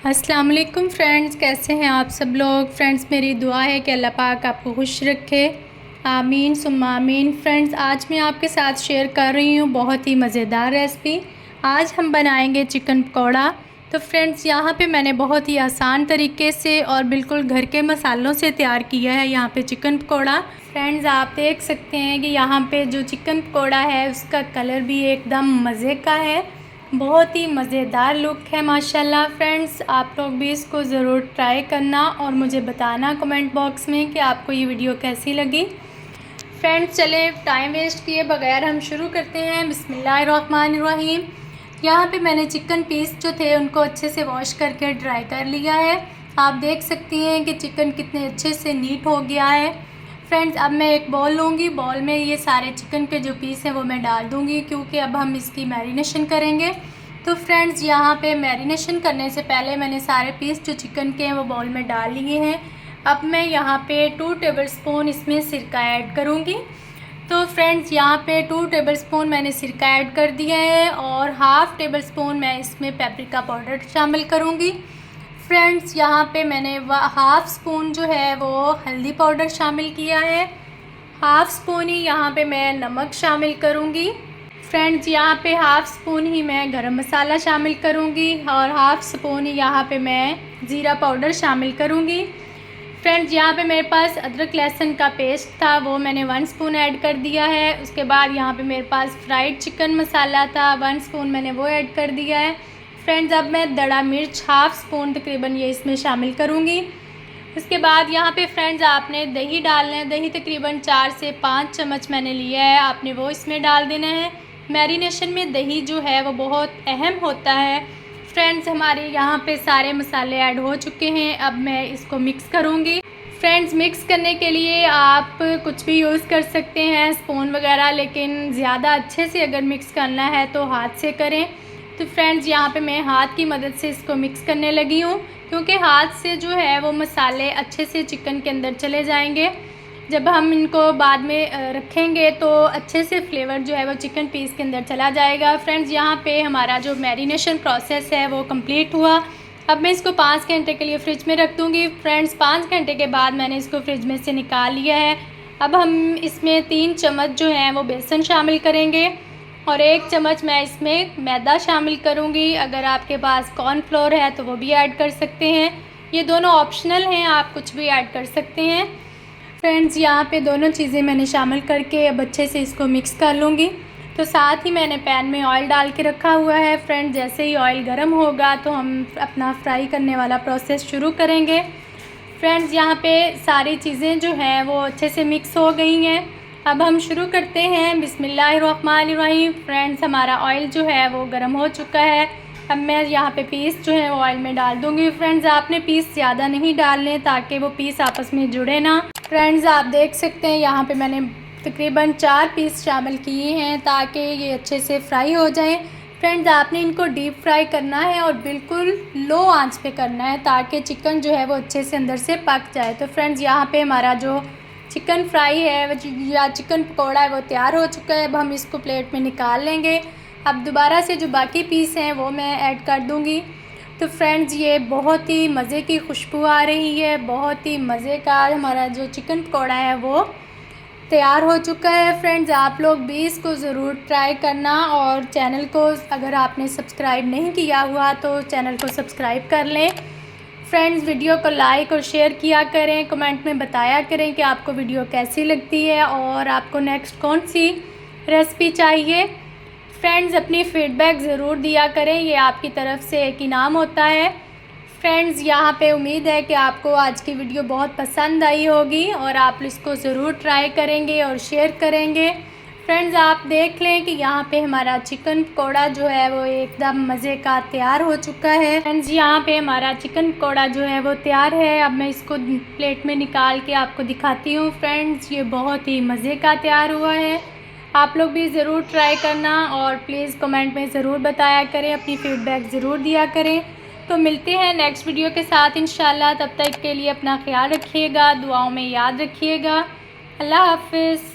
अस्सलाम वालेकुम फ्रेंड्स, कैसे हैं आप सब लोग। फ्रेंड्स, मेरी दुआ है कि अल्लाह पाक आपको खुश रखे, आमीन सुम्मा आमीन। फ्रेंड्स, आज मैं आपके साथ शेयर कर रही हूँ बहुत ही मज़ेदार रेसिपी। आज हम बनाएंगे चिकन पकौड़ा। तो फ्रेंड्स, यहाँ पे मैंने बहुत ही आसान तरीके से और बिल्कुल घर के मसालों से तैयार किया है यहाँ पे चिकन पकौड़ा। फ्रेंड्स, आप देख सकते हैं कि यहाँ पे जो चिकन पकौड़ा है उसका कलर भी एकदम मज़े का है, बहुत ही मज़ेदार लुक है माशाल्लाह। फ्रेंड्स, आप लोग भी इसको ज़रूर ट्राई करना और मुझे बताना कमेंट बॉक्स में कि आपको ये वीडियो कैसी लगी। फ्रेंड्स, चलें टाइम वेस्ट किए बगैर हम शुरू करते हैं। बिस्मिल्लाहिर्रहमानिर्रहीम। यहाँ पे मैंने चिकन पीस जो थे उनको अच्छे से वॉश करके ड्राई कर लिया है। आप देख सकती हैं कि चिकन कितने अच्छे से नीट हो गया है। फ्रेंड्स, अब मैं एक बॉल लूँगी, बॉल में ये सारे चिकन के जो पीस हैं वो मैं डाल दूँगी क्योंकि अब हम इसकी मैरिनेशन करेंगे। तो फ्रेंड्स, यहाँ पे मैरिनेशन करने से पहले मैंने सारे पीस जो चिकन के हैं वो बॉल में डाल लिए हैं। अब मैं यहाँ पे 2 टेबलस्पून इसमें सिरका ऐड करूँगी। तो फ्रेंड्स, यहाँ पे 2 टेबलस्पून मैंने सिरका ऐड कर दिया है और हाफ़ टेबलस्पून मैं इसमें पेपरिका पाउडर शामिल करूँगी। फ्रेंड्स, यहाँ पे मैंने हाफ़ स्पून जो है वो हल्दी पाउडर शामिल किया है, हाफ़ स्पून ही यहाँ पे मैं नमक शामिल करूँगी। फ्रेंड्स, यहाँ पे हाफ़ स्पून ही मैं गरम मसाला शामिल करूँगी और हाफ़ स्पून ही यहाँ पे मैं ज़ीरा पाउडर शामिल करूँगी। फ्रेंड्स, यहाँ पे मेरे पास अदरक लहसुन का पेस्ट था, वो मैंने 1 स्पून ऐड कर दिया है। उसके बाद यहाँ पे मेरे पास फ्राइड चिकन मसाला था, 1 स्पून मैंने वो ऐड कर दिया है। फ्रेंड्स, अब मैं दड़ा मिर्च हाफ़ स्पून तकरीबन ये इसमें शामिल करूँगी। उसके बाद यहाँ पे फ्रेंड्स आपने दही डालना है, दही तकरीबन 4 से 5 चम्मच मैंने लिया है, आपने वो इसमें डाल देना है। मैरिनेशन में दही जो है वो बहुत अहम होता है। फ्रेंड्स, हमारे यहाँ पे सारे मसाले ऐड हो चुके हैं, अब मैं इसको मिक्स करूँगी। फ्रेंड्स, मिक्स करने के लिए आप कुछ भी यूज़ कर सकते हैं, स्पून वगैरह, लेकिन ज़्यादा अच्छे से अगर मिक्स करना है तो हाथ से करें। तो फ्रेंड्स, यहाँ पे मैं हाथ की मदद से इसको मिक्स करने लगी हूँ क्योंकि हाथ से जो है वो मसाले अच्छे से चिकन के अंदर चले जाएंगे। जब हम इनको बाद में रखेंगे तो अच्छे से फ्लेवर जो है वो चिकन पीस के अंदर चला जाएगा। फ्रेंड्स, यहाँ पे हमारा जो मैरिनेशन प्रोसेस है वो कंप्लीट हुआ। अब मैं इसको 5 घंटे के लिए फ़्रिज में रख दूँगी। फ्रेंड्स, 5 घंटे के बाद मैंने इसको फ्रिज में से निकाल लिया है। अब हम इसमें 3 चम्मच जो हैं वो बेसन शामिल करेंगे और 1 चम्मच मैं इसमें मैदा शामिल करूँगी। अगर आपके पास कॉर्नफ्लोर है तो वो भी ऐड कर सकते हैं, ये दोनों ऑप्शनल हैं, आप कुछ भी ऐड कर सकते हैं। फ्रेंड्स, यहाँ पे दोनों चीज़ें मैंने शामिल करके अब अच्छे से इसको मिक्स कर लूँगी। तो साथ ही मैंने पैन में ऑयल डाल के रखा हुआ है। फ्रेंड्स, जैसे ही ऑयल गर्म होगा तो हम अपना फ्राई करने वाला प्रोसेस शुरू करेंगे। फ्रेंड्स, यहाँ पे सारी चीज़ें जो हैं वो अच्छे से मिक्स हो गई हैं। अब हम शुरू करते हैं। बिस्मिल्लाहिर्रहमानिर्रहीम। फ्रेंड्स, हमारा ऑयल जो है वो गर्म हो चुका है। अब मैं यहाँ पे पीस जो है वो ऑयल में डाल दूँगी। फ्रेंड्स, आपने पीस ज़्यादा नहीं डालने ताकि वो पीस आपस में जुड़े ना। फ्रेंड्स, आप देख सकते हैं यहाँ पे मैंने तकरीबन 4 पीस शामिल किए हैं ताकि ये अच्छे से फ्राई हो जाएं। फ्रेंड्स, आपने इनको डीप फ्राई करना है और बिल्कुल लो आंच पे करना है ताकि चिकन जो है वो अच्छे से अंदर से पक जाए। तो फ्रेंड्स, यहाँ पे हमारा जो चिकन फ्राई है या चिकन पकौड़ा है वो तैयार हो चुका है। अब हम इसको प्लेट में निकाल लेंगे। अब दोबारा से जो बाकी पीस हैं वो मैं ऐड कर दूँगी। तो फ्रेंड्स, ये बहुत ही मज़े की खुशबू आ रही है, बहुत ही मज़े का हमारा जो चिकन पकौड़ा है वो तैयार हो चुका है। फ्रेंड्स, आप लोग भी इसको ज़रूर ट्राई करना और चैनल को अगर आपने सब्सक्राइब नहीं किया हुआ तो चैनल को सब्सक्राइब कर लें। फ्रेंड्स, वीडियो को लाइक और शेयर किया करें, कमेंट में बताया करें कि आपको वीडियो कैसी लगती है और आपको नेक्स्ट कौन सी रेसिपी चाहिए। फ्रेंड्स, अपनी फ़ीडबैक ज़रूर दिया करें, ये आपकी तरफ से एक इनाम होता है। फ्रेंड्स, यहाँ पे उम्मीद है कि आपको आज की वीडियो बहुत पसंद आई होगी और आप इसको ज़रूर ट्राई करेंगे और शेयर करेंगे। फ्रेंड्स, आप देख लें कि यहाँ पे हमारा चिकन पकौड़ा जो है वो एकदम मज़े का तैयार हो चुका है। फ्रेंड्स, यहाँ पे हमारा चिकन पकौड़ा जो है वो तैयार है। अब मैं इसको प्लेट में निकाल के आपको दिखाती हूँ। फ्रेंड्स, ये बहुत ही मज़े का तैयार हुआ है, आप लोग भी ज़रूर ट्राई करना और प्लीज़ कमेंट में ज़रूर बताया करें, अपनी फ़ीडबैक ज़रूर दिया करें। तो मिलते हैं नेक्स्ट वीडियो के साथ इंशाल्लाह। तब तक के लिए अपना ख्याल रखिएगा, दुआओं में याद रखिएगा। अल्लाह हाफ़िज़।